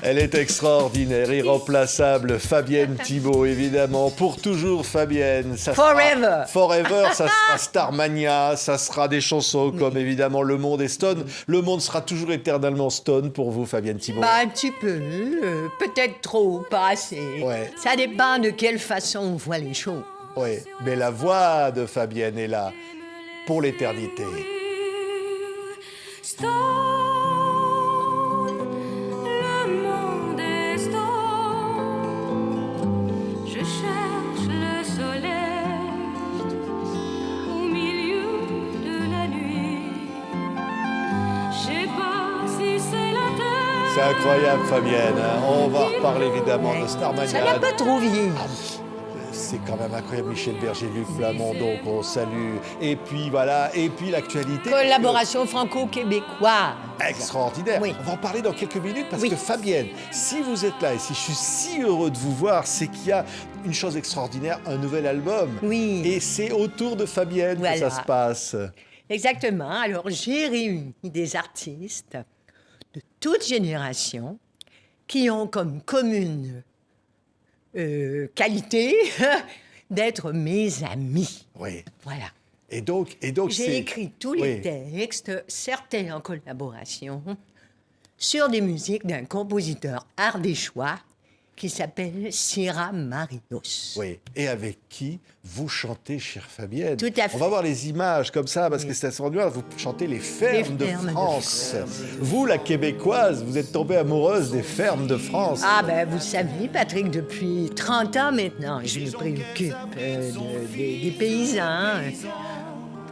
Elle est extraordinaire, irremplaçable. Fabienne Thibault, évidemment. Pour toujours, Fabienne. Ça Forever. Forever, ça sera Starmania, ça sera des chansons comme évidemment Le Monde est Stone. Le monde sera toujours éternellement Stone pour vous, Fabienne Thibault. Bah, un petit peu, peut-être trop, pas assez. Ouais. Ça dépend de quelle façon on voit les choses. Oui, mais la voix de Fabienne est là pour l'éternité. Stone, le monde est stone. Je cherche le soleil au milieu de la nuit. Je sais pas si c'est la terre. C'est incroyable, Fabienne. On va reparler évidemment de Starmania. Ça n'a pas trop vieilli. C'est quand même incroyable, Michel Berger, Luc Plamondon, qu'on salue. Et puis voilà, et puis l'actualité. Collaboration franco-québécoise. Extraordinaire. Oui. On va en parler dans quelques minutes parce Oui. que Fabienne, si vous êtes là et si je suis si heureux de vous voir, c'est qu'il y a une chose extraordinaire, un nouvel album. Oui. Et c'est autour de Fabienne Voilà. que ça se passe. Exactement. Alors, j'ai réuni des artistes de toute génération qui ont comme commune qualité d'être mes amis. Oui. Voilà. Et donc J'ai c'est... écrit tous les textes, certains en collaboration, sur des musiques d'un compositeur ardéchois qui s'appelle Sira Marinos. Oui, et avec qui vous chantez, chère Fabienne. Tout à fait. On va voir les images comme ça, parce que c'est extraordinaire. Vous chantez les fermes, Les fermes de de France. France. Vous, la Québécoise, vous êtes tombée amoureuse des fermes de France. Ah ben, vous savez, Patrick, depuis 30 ans maintenant, je me préoccupe des paysans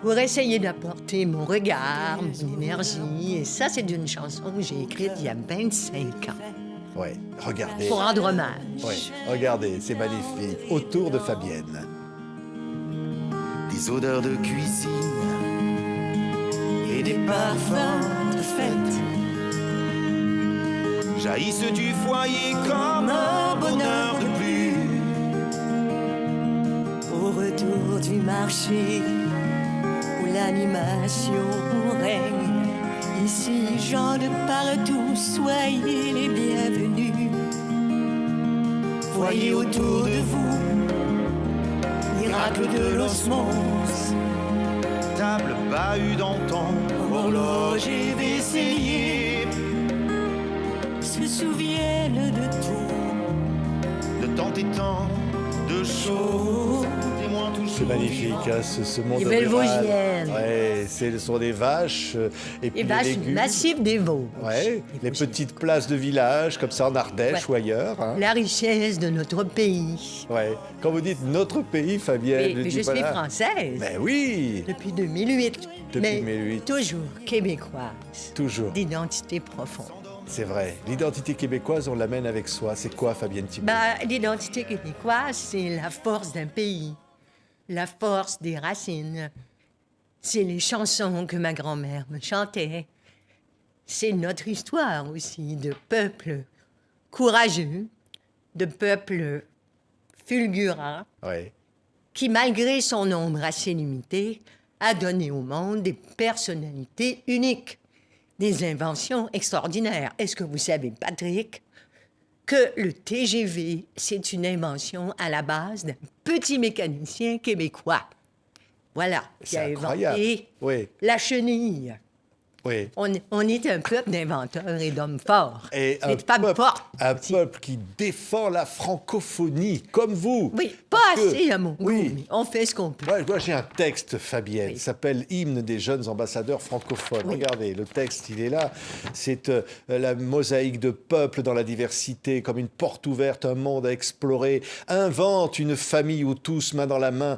pour essayer d'apporter mon regard, mon énergie. Et ça, c'est une chanson que j'ai écrite il y a 25 ans Oui, regardez. pour rendre hommage. Oui, regardez, c'est magnifique. Autour de Fabienne. Des odeurs de cuisine et des parfums de fête jaillissent du foyer comme un bonheur de plus. Au retour du marché où l'animation règne, ici gens de partout, soyez les bienvenus. Voyez autour de vous, miracle de l'osmose, Table bahut d'antan, horloge et vaisselier se souviennent de tout. de temps et temps, de choses, témoins toujours. C'est magnifique, hein, ce monde Les belles rural. Vosgiennes. Ouais, ce sont des vaches et puis Et vaches les légumes. massifs des Vosges. Ouais, les Vosgiennes. petites places de village, comme ça en Ardèche Ouais. ou ailleurs. Hein. La richesse de notre pays. Ouais. Quand vous dites notre pays, Fabienne, Mais je dis, suis voilà. française Ben oui, depuis 2008. Depuis mais 2008. toujours québécoise. toujours. D'identité profonde. C'est vrai. L'identité québécoise, on l'amène avec soi. C'est quoi, Fabienne Thibault? L'identité québécoise, c'est la force d'un pays, la force des racines. C'est les chansons que ma grand-mère me chantait. C'est notre histoire aussi de peuple courageux, de peuple fulgurant, Ouais. qui, malgré son nombre assez limité, a donné au monde des personnalités uniques, des inventions extraordinaires. Est-ce que vous savez, Patrick, que le TGV, c'est une invention à la base d'un petit mécanicien québécois? Voilà, qui C'est a incroyable. inventé Oui, la chenille. oui. On est un peuple d'inventeurs et d'hommes forts. Et Et de femmes fortes. un peuple qui défend la francophonie, comme vous. Oui, pas Parce que- assez à mon goût, Oui. mais on fait ce qu'on peut. Moi, j'ai un texte, Fabienne, Oui. qui s'appelle Hymne des jeunes ambassadeurs francophones. Oui. Regardez, le texte, il est là. C'est la mosaïque de peuples dans la diversité, comme une porte ouverte, un monde à explorer. Invente une famille où tous, main dans la main,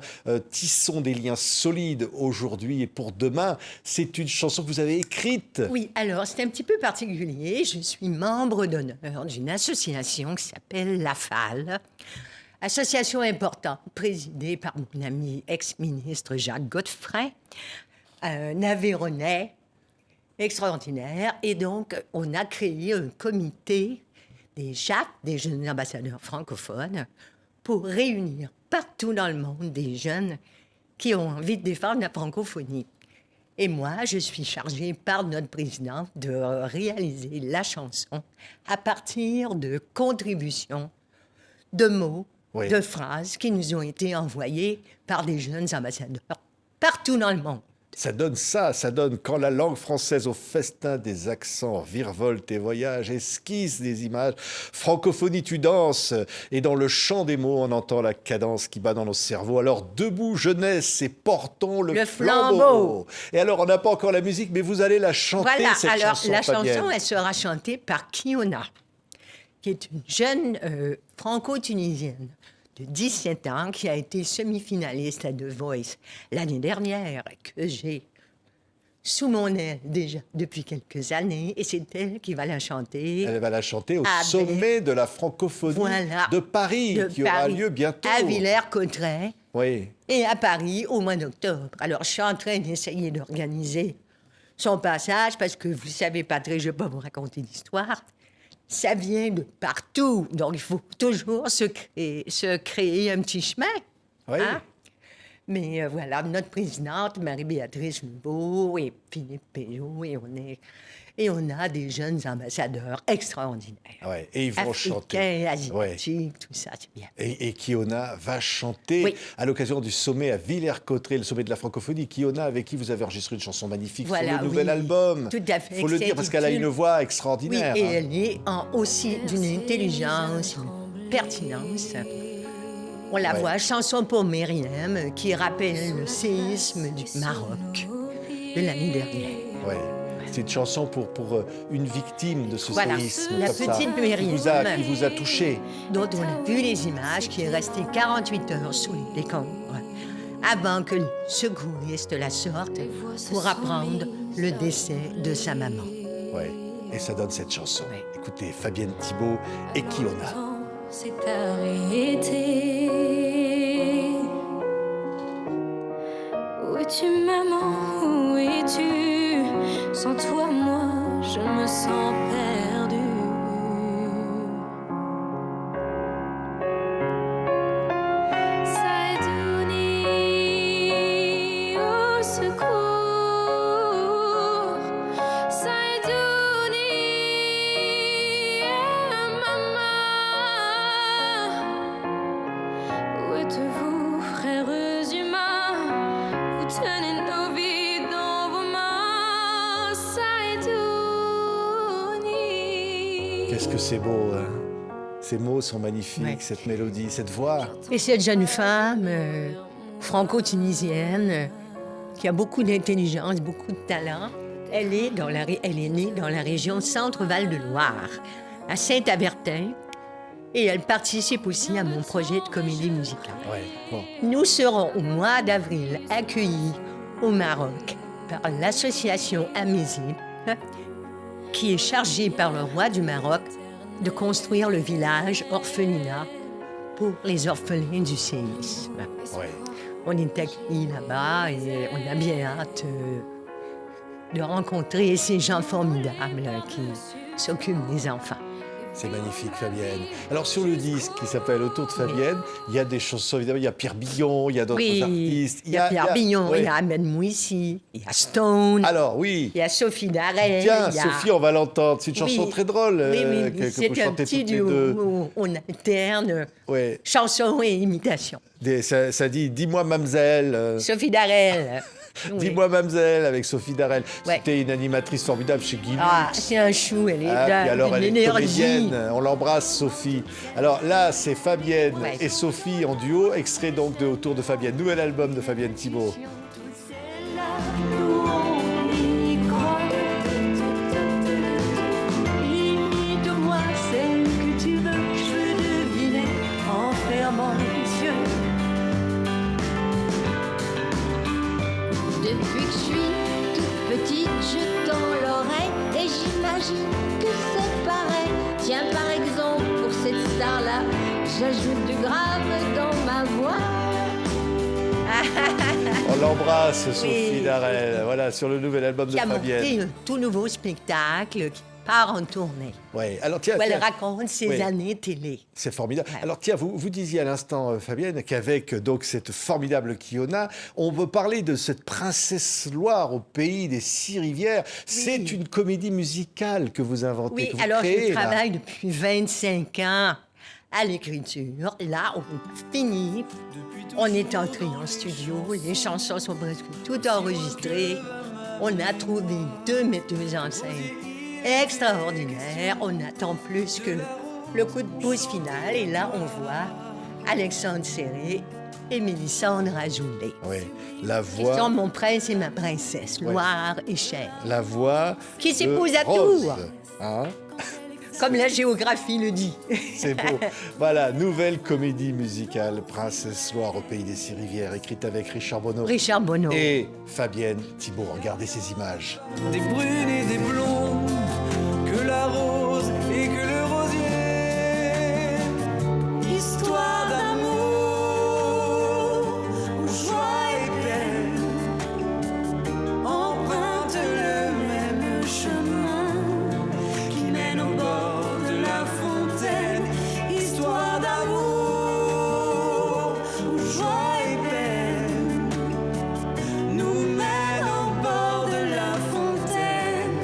tissons des liens solides aujourd'hui et pour demain. C'est une chanson que vous avez écrite. Oui, alors c'est un petit peu particulier. Je suis membre d'honneur d'une association qui s'appelle l'AFAL. Association importante, présidée par mon ami ex-ministre Jacques Godefroy, un Aveyronais extraordinaire. Et donc, on a créé un comité des JAF, des jeunes ambassadeurs francophones, pour réunir partout dans le monde des jeunes qui ont envie de défendre la francophonie. Et moi, je suis chargée par notre président de réaliser la chanson à partir de contributions, de mots, Oui. de phrases qui nous ont été envoyées par des jeunes ambassadeurs partout dans le monde. Ça donne ça, ça donne quand la langue française au festin des accents virevolte et voyage, esquisse des images. Francophonie, tu danses, et dans le chant des mots, on entend la cadence qui bat dans nos cerveaux. Alors debout, jeunesse, et portons le flambeau. Et alors, on n'a pas encore la musique, mais vous allez la chanter, Voilà, cette alors chanson, la Fabienne. chanson, elle sera chantée par Kiona, qui est une jeune franco-tunisienne de 17 ans qui a été semi-finaliste à The Voice l'année dernière, que j'ai sous mon aile déjà depuis quelques années, et c'est elle qui va la chanter. Elle va la chanter au Avec- sommet de la francophonie Voilà. de Paris, De qui aura Paris lieu bientôt. à Villers-Cotterêts Oui. et à Paris au mois d'octobre. Alors, je suis en train d'essayer d'organiser son passage parce que, vous le savez, Patrick, je ne vais pas vous raconter l'histoire. Ça vient de partout. Donc, il faut toujours se créer un petit chemin. Oui. Hein? Mais voilà, notre présidente, Marie-Béatrice Lebeau et Philippe Péot, et on a des jeunes ambassadeurs extraordinaires. Ouais, et ils vont chanter. Africains, Ouais. asiatiques, tout ça, c'est bien. Et Kiona va chanter Oui. à l'occasion du sommet à Villers-Cotterêts, le sommet de la francophonie. Kiona, avec qui vous avez enregistré une chanson magnifique sur Voilà, le nouvel oui. album. Tout à fait. Il faut le qui dire parce qu'elle a s'intitule- une voix Oui, extraordinaire. et hein. elle est aussi d'une intelligence, une pertinence. On la Ouais. voit, chanson pour Myriam, qui rappelle le séisme du Maroc de l'année dernière. Ouais. C'est une chanson pour une victime de ce Voilà, séisme. la comme ça, petite Myriam. qui vous a touché. Dont on a vu les images, qui est restée 48 heures sous les décombres, avant que les secouristes la sortent pour apprendre le décès de sa maman. Ouais. Et ça donne cette chanson. Ouais. Écoutez, Fabienne Thibault et Kiona. C'est arrêté. Où es-tu, maman? Où es-tu? Sans toi, moi, je me sens perdue. Saïdouni, au secours. Saïdouni, maman. Où êtes-vous, frères humains? Vous tenez nos vies dans vos mains. Saïdouni. Qu'est-ce que c'est beau, hein? Ces mots sont magnifiques, Ouais. cette mélodie, cette voix. Et cette jeune femme franco-tunisienne qui a beaucoup d'intelligence, beaucoup de talent, elle est née dans la région Centre-Val-de-Loire, à Saint-Avertin, et elle participe aussi à mon projet de comédie musicale. Ouais. Bon. Nous serons au mois d'avril accueillis au Maroc par l'association Amézib, qui est chargée par le roi du Maroc de construire le village orphelinat pour les orphelins du séisme. Ouais. On est accueillis là-bas et on a bien hâte de rencontrer ces gens formidables qui s'occupent des enfants. C'est magnifique, Fabienne. Alors, sur le disque qui s'appelle Autour de Fabienne, il y a des chansons, évidemment. Il y a Pierre Billon, il y a d'autres Oui, artistes. il y a Pierre Billon, ouais. il y a Ahmed Mouissi, il y a Stone, Alors, oui. il y a Sophie Darel. Tiens, il y a... Sophie, on va l'entendre. C'est une chanson Oui. très drôle Oui, oui, que vous c'est un chantez petit toutes les duo deux. où on alterne Ouais. chanson et imitation. Ça dit « Dis-moi, mademoiselle Sophie Darel. oui. Dis-moi, mademoiselle, avec Sophie Darel. Ouais. C'était une animatrice formidable chez Guy Ah, Lux. c'est un chou, elle est Ah, puis alors, d'une elle est énergie. comédienne. On l'embrasse, Sophie. Alors là, c'est Fabienne Ouais. et Sophie en duo, extrait donc de Autour de Fabienne. Nouvel album de Fabienne Thibault. C'est là où on y croit. Imite-moi celle que tu veux, je veux deviner en fermant les yeux. Depuis que je suis toute petite, je tends l'oreille et j'imagine que c'est pareil. Tiens, par exemple, pour cette star-là, j'ajoute du grave dans ma voix. On l'embrasse, Sophie Oui. Darel. Voilà, sur le nouvel album de Qui a Fabienne. monté un tout nouveau spectacle part en tournée Ouais. Alors tiens, où elle tiens, raconte ses Oui. années télé. c'est formidable. Ouais. Alors tiens, vous disiez à l'instant, Fabienne, qu'avec donc cette formidable Kiona, on veut parler de cette princesse Loire au pays des 6 rivières. C'est une comédie musicale que vous inventez, Oui, que vous alors créez, je là. travaille depuis 25 ans à l'écriture. Là, on a fini. On est entré en studio. Les chansons sont presque toutes enregistrées. On a trouvé 2 metteuses en scène extraordinaires. On attend plus que le coup de pouce final. Et là, on voit Alexandre Serré et Mélissandre Azoulay, Oui, la qui sont voix, mon prince et ma princesse, Loire et Cher. la voix Qui de s'épousent à Rose. Tours. Hein? Comme la géographie le dit. C'est beau. Voilà, nouvelle comédie musicale, Princesse Loire au pays des 6 rivières, écrite avec Richard Bonneau Richard Bonneau. et Fabienne Thibault. Regardez ces images. Des brunes et des blondes, que la rose et que le rosier. Histoire d'amour, où joie et peine empruntent le même chemin qui mène au bord de la fontaine. Histoire d'amour, où joie et peine nous mène au bord de la fontaine,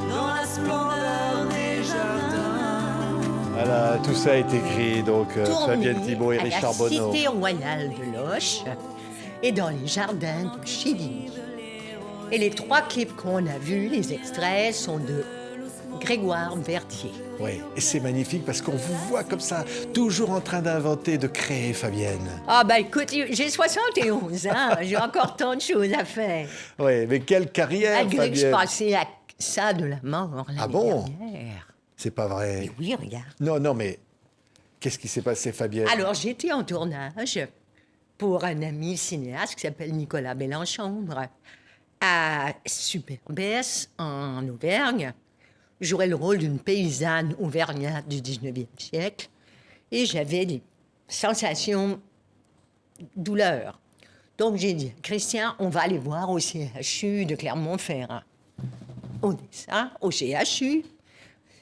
dans la splendeur des jardins. Voilà, tout ça est écrit, donc Fabienne Thibault et à Richard la Bonneau. Cité royale de Loches et dans les jardins de Chili. Et les 3 clips qu'on a vus, les extraits, sont de Grégoire Berthier. Oui, et c'est magnifique parce qu'on vous voit comme ça, toujours en train d'inventer, de créer, Fabienne. Ah ben écoute, j'ai 71 ans, j'ai encore tant de choses à faire. Oui, mais quelle carrière, Malgré que je Fabienne. passais à ça de la mort l'année Ah bon? dernière. C'est pas vrai. Mais oui, regarde. Non, mais qu'est-ce qui s'est passé, Fabienne? Alors, j'étais en tournage pour un ami cinéaste qui s'appelle Nicolas Bélanchambre à Superbès, en Auvergne. Je jouais le rôle d'une paysanne auvergnate du 19e siècle et j'avais des sensations douleur. Donc, j'ai dit, Christian, on va aller voir au CHU de Clermont-Ferrand. On descend au CHU.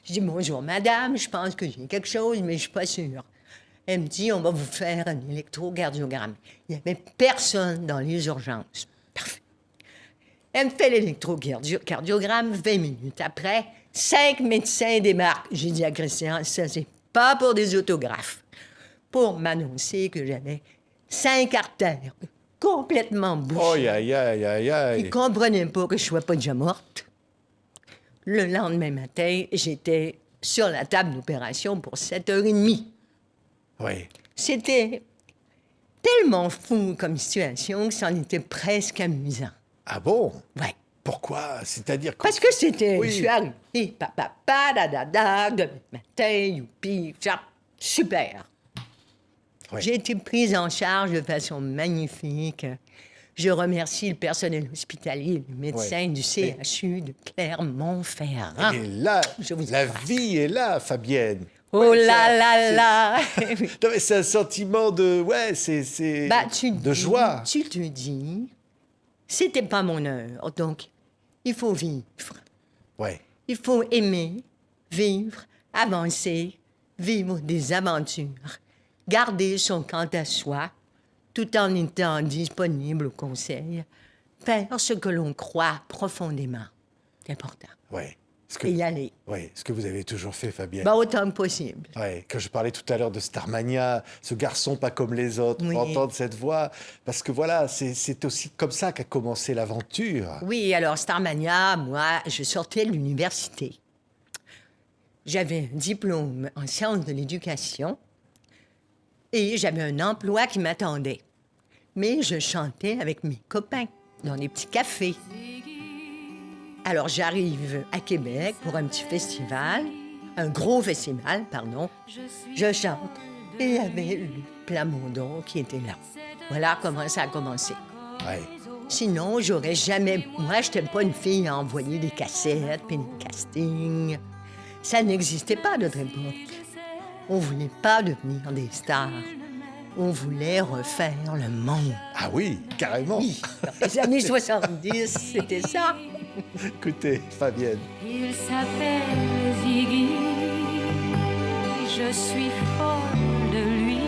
Je dis, bonjour, madame, je pense que j'ai quelque chose, mais je suis pas sûre. Elle me dit, on va vous faire un électrocardiogramme. Il n'y avait personne dans les urgences. Parfait. Elle me fait l'électrocardiogramme. 20 minutes après, 5 médecins débarquent. J'ai dit à Christian, ça, c'est pas pour des autographes. Pour m'annoncer que j'avais 5 artères complètement bouchées. Oh, aïe, aïe, aïe, Ils aïe. ne comprenaient pas que je ne sois pas déjà morte. Le lendemain matin, j'étais sur la table d'opération pour 7h30. Oui. C'était tellement fou comme situation que c'en était presque amusant. Ah bon? Ouais. Pourquoi? C'est-à-dire que... Parce que c'était... Oui. Je suis arrivée, demain matin, youpi, ça, super. Oui. J'ai été prise en charge de façon magnifique. Je remercie le personnel hospitalier, les médecins du CHU de Clermont-Ferrand. Et là, Je vous la embrasse. vie est là, Fabienne. Oh Ouais, là c'est- là là! Non, mais c'est un sentiment de... Ouais, c'est... Bah, tu de dis- joie. Tu te dis, c'était pas mon heure, donc il faut vivre. Ouais. Il faut aimer, vivre, avancer, vivre des aventures, garder son quant à soi, tout en étant disponible au conseil, faire ce que l'on croit profondément. C'est important. Ouais. Ce Et y aller. ouais, ce que vous avez toujours fait, Fabienne. Ben, autant que possible. Ouais, quand je parlais tout à l'heure de Starmania, ce garçon pas comme les autres, Oui. entendre cette voix, parce que voilà, c'est aussi comme ça qu'a commencé l'aventure. Oui, alors Starmania, moi, je sortais de l'université. J'avais un diplôme en sciences de l'éducation et j'avais un emploi qui m'attendait. Mais je chantais avec mes copains dans des petits cafés. Alors j'arrive à Québec pour un petit festival, un gros festival, pardon. Je chante et il y avait le Plamondon qui était là. Voilà comment ça a commencé. Ouais. Sinon, j'aurais jamais... Moi, j'étais pas une fille à envoyer des cassettes puis des castings. Ça n'existait pas à notre époque. On voulait pas devenir des stars. On voulait refaire le monde. Ah oui, carrément. Oui, dans les années 70, c'était ça. Écoutez, Fabienne. Il s'appelle Ziggy, je suis folle de lui.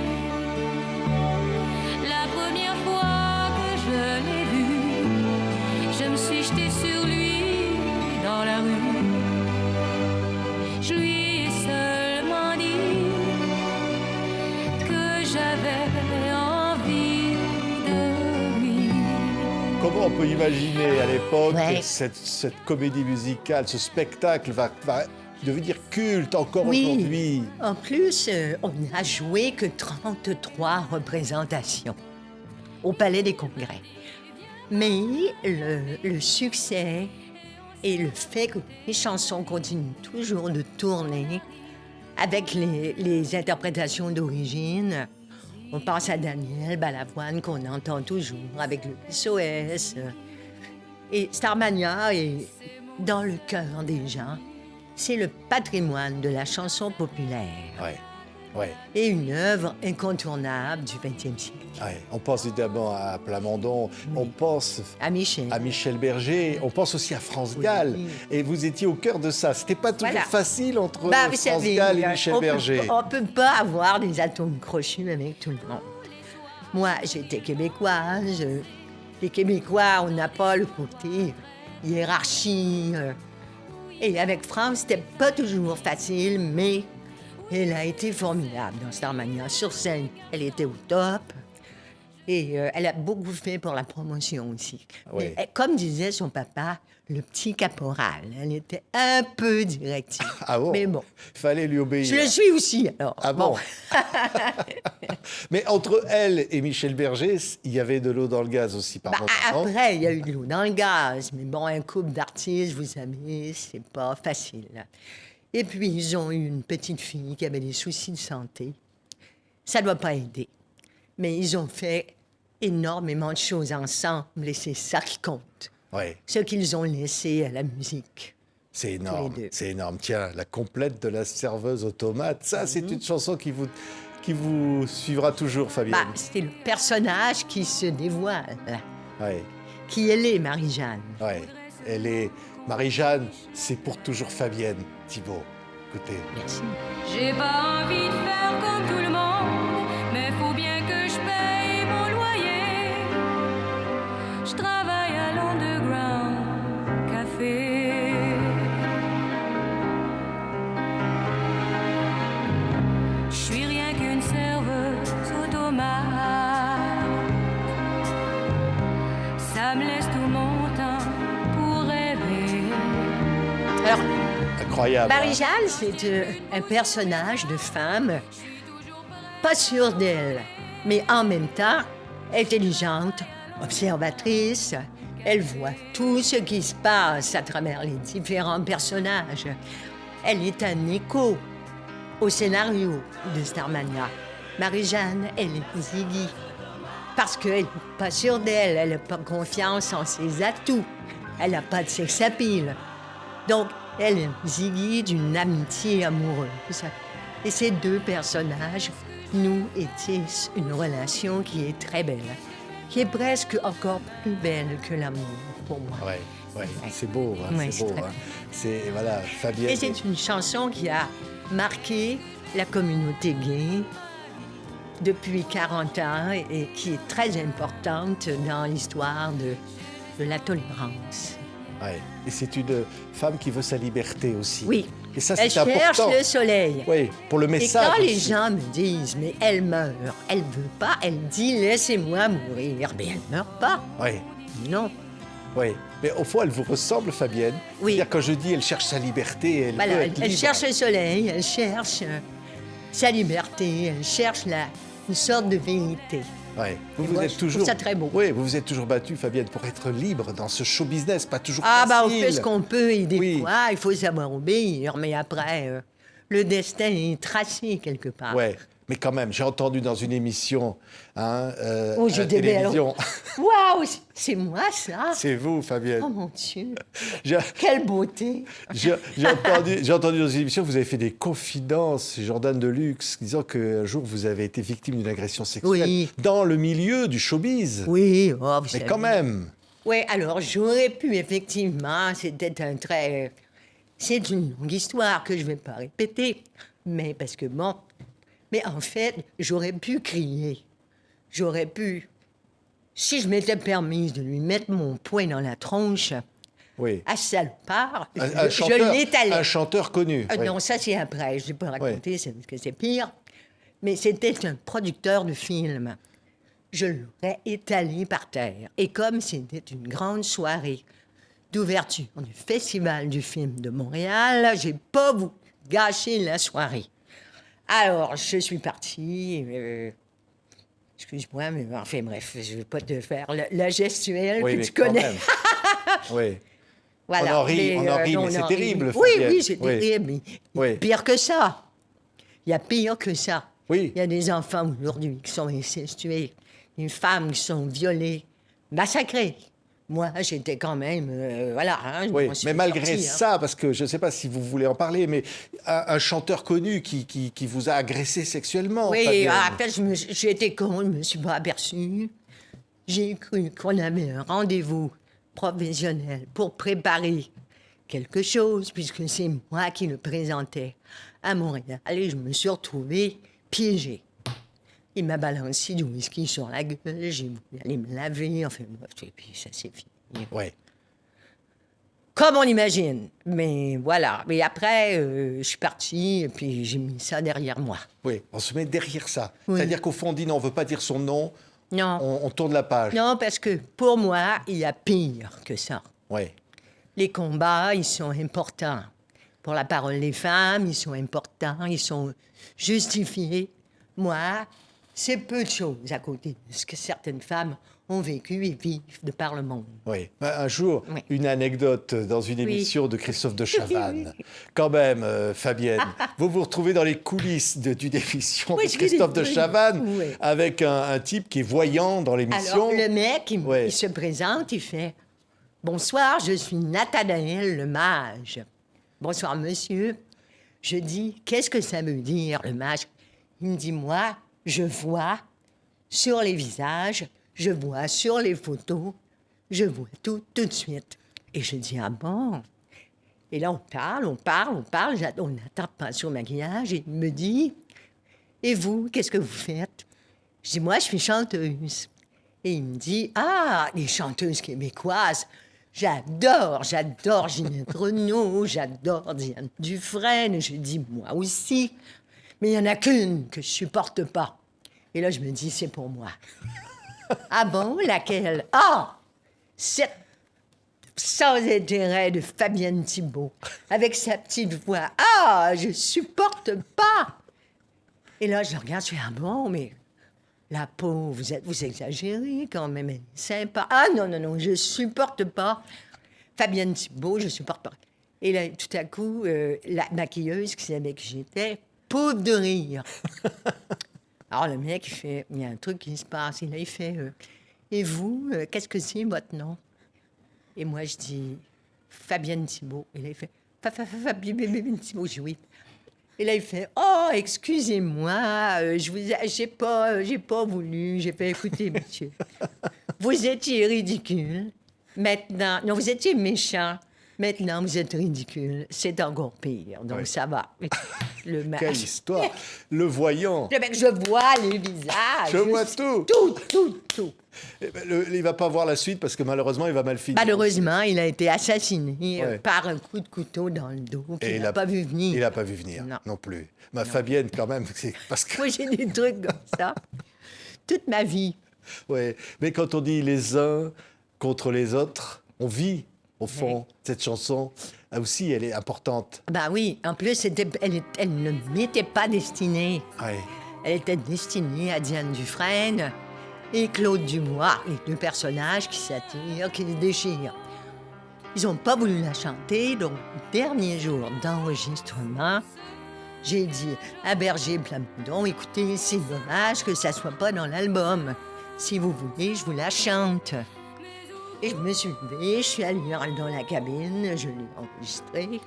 La première fois que je l'ai vu, je me suis jetée sur lui dans la rue. Je lui ai seulement dit que j'avais envie de lui. Comment on peut imaginer à l'époque Ouais. que cette comédie musicale, ce spectacle va devenir culte encore Oui. aujourd'hui? En plus, on n'a joué que 33 représentations au Palais des Congrès. Mais le succès et le fait que les chansons continuent toujours de tourner avec les interprétations d'origine, on pense à Daniel Balavoine qu'on entend toujours avec le SOS. Et Starmania est dans le cœur des gens. C'est le patrimoine de la chanson populaire Ouais. et une œuvre incontournable du XXe siècle. Ouais. On pense évidemment à Plamondon, on pense À Michel. à Michel Berger, on pense aussi à France Gall. Et vous étiez au cœur de ça. C'était pas toujours Voilà. facile entre Vous France savez, Gall et Michel Berger. On peut pas avoir des atomes crochus avec tout le monde. Moi, j'étais québécoise. Les Québécois, on n'a pas le côté hiérarchie. Et avec France, c'était pas toujours facile, mais elle a été formidable dans Starmania. Sur scène, elle était au top. Et elle a beaucoup fait pour la promotion aussi. Oui. Mais, comme disait son papa, le petit caporal, elle était un peu directive. Ah bon? Mais bon, Fallait lui obéir. je le suis aussi, alors. Ah bon? Mais entre elle et Michel Berger, il y avait de l'eau dans le gaz aussi par Bah, moment. après, il y a eu de l'eau dans le gaz. Mais bon, un couple d'artistes, vous savez, c'est pas facile. Et puis, ils ont eu une petite fille qui avait des soucis de santé. Ça doit pas aider. Mais ils ont fait énormément de choses ensemble et c'est ça qui compte. Oui, Ce qu'ils ont laissé à la musique. c'est énorme. deux. C'est énorme. Tiens, la complète de la serveuse automate, ça, c'est Mhm. une chanson qui vous suivra toujours, Fabienne. Bah, c'était le personnage qui se dévoile. Oui, Qui elle est, Marie-Jeanne? oui. Elle est... Marie-Jeanne, c'est pour toujours Fabienne, Thibault. Écoutez. Merci. J'ai pas envie de faire comme tout le monde, mais faut bien que je paye mon loyer. Je travaille à l'Underground Café. Je suis rien qu'une serveuse automate. Ça me laisse tout mon temps pour rêver. Alors, Incroyable. hein? Marie-Jeanne, c'est un personnage de femme pas sûre d'elle, mais en même temps intelligente, observatrice. Elle voit tout ce qui se passe à travers les différents personnages. Elle est un écho au scénario de Starmania. Marie-Jeanne, elle est Ziggy. Parce qu'elle n'est pas sûre d'elle, elle n'a pas confiance en ses atouts. Elle n'a pas de sex-appeal. Donc, elle est Ziggy d'une amitié amoureuse. Et ces deux personnages nous et tissent une relation qui est très belle, qui est presque encore plus belle que l'amour pour moi. Ouais, ouais, c'est beau, hein, Ouais, c'est beau. c'est très hein. C'est, voilà, Fabienne. Et c'est une chanson qui a marqué la communauté gay depuis 40 ans et qui est très importante dans l'histoire de la tolérance. Ouais. Et c'est une femme qui veut sa liberté aussi. Oui, Et ça, elle c'est cherche important. le soleil. Oui, pour le Et message. quand les aussi. gens me disent, mais elle meurt, elle veut pas, elle dit, laissez-moi mourir, mais elle meurt pas. Oui, Non. oui. Mais au fond, elle vous ressemble, Fabienne. Oui. C'est-à-dire, quand je dis elle cherche sa liberté, elle Voilà, veut elle, être elle libre. cherche le soleil, elle cherche sa liberté, elle cherche une sorte de vérité. Ouais. Vous Et vous moi, êtes je trouve toujours. ça très beau. Oui, vous vous êtes toujours battue, Fabienne, pour être libre dans ce show business, pas toujours Ah, facile. bah, on fait ce qu'on peut et des Oui. fois, il faut savoir obéir, mais après, le destin est tracé quelque part. Ouais. Mais quand même, j'ai entendu dans une émission, hein, Oh, à j'ai la des belles- télévision. Waouh, c'est moi ça? C'est vous, Fabienne. Oh mon Dieu, J'ai- quelle beauté! J'ai entendu dans une émission que vous avez fait des confidences chez Jordan Deluxe, disant qu'un jour vous avez été victime d'une agression sexuelle Oui. dans le milieu du showbiz. Oui, oh, vous Mais savez. quand même. Oui, alors j'aurais pu, effectivement, c'était un très... C'est une longue histoire que je ne vais pas répéter, mais parce que bon... Mais en fait, j'aurais pu crier. J'aurais pu... Si je m'étais permise de lui mettre mon poing dans la tronche, Oui. à ce salopard, Un je chanteur, l'étalais. un chanteur connu. oui. Non, ça c'est après, je ne vais pas raconter, c'est parce que c'est pire. Mais c'était un producteur de film. Je l'aurais étalé par terre. Et comme c'était une grande soirée d'ouverture du Festival du film de Montréal, j'ai pas voulu gâcher la soirée. Alors, je suis partie. Excuse-moi, mais enfin bref, je ne vais pas te faire la gestuelle Oui, que mais tu quand connais. même. Oui. Voilà. On en rit, mais c'est terrible, Oui, Fabienne. oui, c'est terrible. Mais Oui. pire que ça. Il y a pire que ça. Oui. Il y a des enfants aujourd'hui qui sont incestués, des femmes qui sont violées, massacrées. Moi, j'étais quand même... voilà. Hein, je Oui, m'en suis mais malgré sortie, hein. ça, parce que je ne sais pas si vous voulez en parler, mais un chanteur connu qui vous a agressé sexuellement. Oui, Fabienne. après, j'ai été con, je ne me suis pas aperçue. J'ai cru qu'on avait un rendez-vous professionnel pour préparer quelque chose, puisque c'est moi qui le présentais à Montréal. Et je me suis retrouvée piégée. Il m'a balancé du whisky sur la gueule, j'ai voulu aller me laver, enfin, bref, et puis ça s'est fini. Oui. Comme on imagine. Mais voilà. Mais après, je suis partie, et puis j'ai mis ça derrière moi. Oui, on se met derrière ça. Oui. C'est-à-dire qu'au fond, on dit non, on ne veut pas dire son nom, Non. on tourne la page. Non, parce que pour moi, il y a pire que ça. Oui. Les combats, ils sont importants. Pour la parole des femmes, ils sont importants, ils sont justifiés. Moi, c'est peu de choses à côté de ce que certaines femmes ont vécu et vivent de par le monde. Oui. Un jour, Oui. une anecdote dans une émission de Christophe de Chavannes. Quand même, Fabienne, vous vous retrouvez dans les coulisses d'une émission Oui, de je Christophe l'ai de dit. Chavannes Oui. avec un type qui est voyant dans l'émission. Alors, le mec, Ouais. il se présente, il fait « Bonsoir, je suis Nathanaël le mage. »« Bonsoir, monsieur. » Je dis « Qu'est-ce que ça veut dire, le mage? » Il me dit « Moi, je vois sur les visages, je vois sur les photos, je vois tout de suite. » Et je dis « Ah bon? » Et là, on parle, on n'attend pas sur le maquillage, et il me dit « Et vous, qu'est-ce que vous faites? » Je dis « Moi, je suis chanteuse. » Et il me dit « Ah, les chanteuses québécoises, j'adore Ginette Renault, j'adore Diane Dufresne. » Je dis « Moi aussi. Mais il n'y en a qu'une que je supporte pas. » Et là, je me dis « C'est pour moi. » Ah bon, laquelle? Ah! Cette sans intérêt de Fabienne Thibault, avec sa petite voix. Ah, je supporte pas! Et là, je regarde, je fais, ah bon, mais la pauvre, vous exagérez quand même, elle est sympa. Ah non, je supporte pas. Fabienne Thibault, je supporte pas. Et là, tout à coup, la maquilleuse qui savait que j'étais, poudre de rire. Alors le mec, il fait, il y a un truc qui se passe. Et là, il fait, et vous, qu'est-ce que c'est votre nom? Et moi, je dis, Fabienne Thibault. Et là, il fait, Fabienne Thibault. Je dis, oui. Et là, il fait, oh, excusez-moi, j'ai pas voulu. J'ai fait, écoutez, monsieur, vous étiez ridicule. Maintenant, non, vous étiez méchant. Maintenant, vous êtes ridicule. C'est encore pire. Donc, Oui. ça va. Le match. Quelle histoire. Le voyant. Le mec, je vois les visages. Je vois tout. Tout. Eh ben, il va pas voir la suite parce que malheureusement, il va mal finir. Malheureusement, il a été assassiné Ouais. par un coup de couteau dans le dos Et qu'il n'a pas vu venir. Il n'a pas vu venir, Non. non plus. Ma Fabienne, quand même, c'est parce que... Moi, j'ai des trucs comme ça. Toute ma vie. Ouais. Mais quand on dit les uns contre les autres, on vit, au fond, cette chanson. Aussi, elle est importante. Ben oui, en plus, elle ne m'était pas destinée. Ouais. Elle était destinée à Diane Dufresne et Claude Dubois, les deux personnages qui s'attirent, qui se déchirent. Ils n'ont pas voulu la chanter, donc, dernier jour d'enregistrement, j'ai dit à Berger Plamondon, écoutez, c'est dommage que ça soit pas dans l'album. Si vous voulez, je vous la chante. Et je me suis levée, je suis allée dans la cabine, je l'ai enregistrée.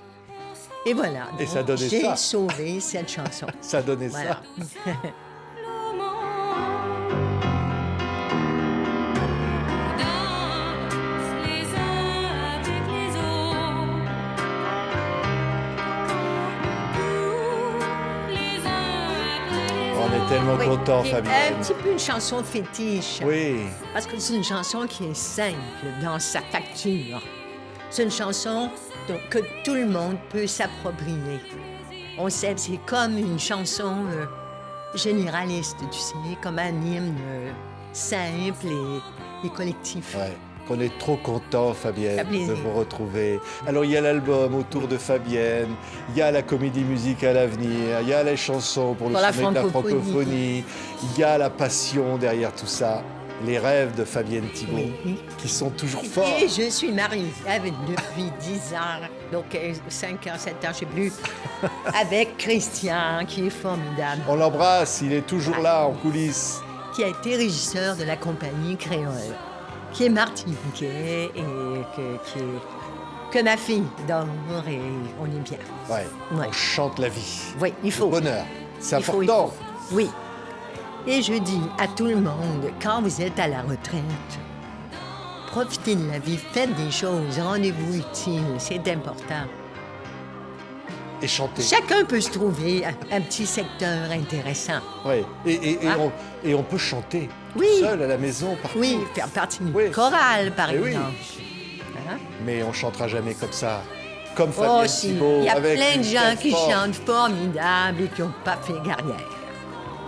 Et voilà. Et ça donc, donnait ça. J'ai sauvé cette chanson. Ça a donné Voilà. ça. Danse tellement Oui, content, et Fabienne. un petit peu une chanson fétiche. Oui, Parce que c'est une chanson qui est simple dans sa facture. C'est une chanson que tout le monde peut s'approprier. On sait, c'est comme une chanson généraliste, tu sais, comme un hymne simple et collectif. ouais. Qu'on est trop content, Fabienne, Ça plaisir. de vous retrouver. Alors, il y a l'album autour de Fabienne, il y a la comédie musicale à venir, il y a les chansons pour le Pour la sommet de la francophonie. francophonie, il y a la passion derrière tout ça, les rêves de Fabienne Thibault, Oui. qui sont toujours forts. Et je suis mariée depuis 10 ans, donc 5 ans, 7 ans, je sais plus, avec Christian, qui est formidable, On l'embrasse, il est toujours là en coulisses. qui a été régisseur de la compagnie créole, qui est martiniquais et que ma fille dort et on est bien. Ouais, Ouais. on chante la vie. Oui, il faut. Le bonheur, c'est Il faut, important. il faut. Oui. Et je dis à tout le monde, quand vous êtes à la retraite, profitez de la vie, faites des choses, rendez-vous utiles, c'est important. Et chanter. Chacun peut se trouver un petit secteur intéressant. Ouais. Et Ah. on peut chanter Oui. seul à la maison, partout. Oui, faire partie d'une Oui. chorale, par Eh oui. exemple. Hein? Mais on chantera jamais comme ça. Comme Oh, Fabienne si, Thibault. il y a avec plein de une gens telle qui force. chantent formidables et qui n'ont pas fait carrière.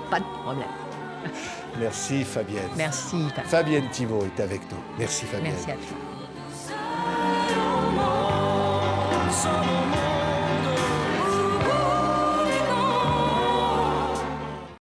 Pas de problème. Merci Fabienne. Merci, papa. Fabienne Thibault est avec nous. Merci Fabienne. Merci à toi. Son nom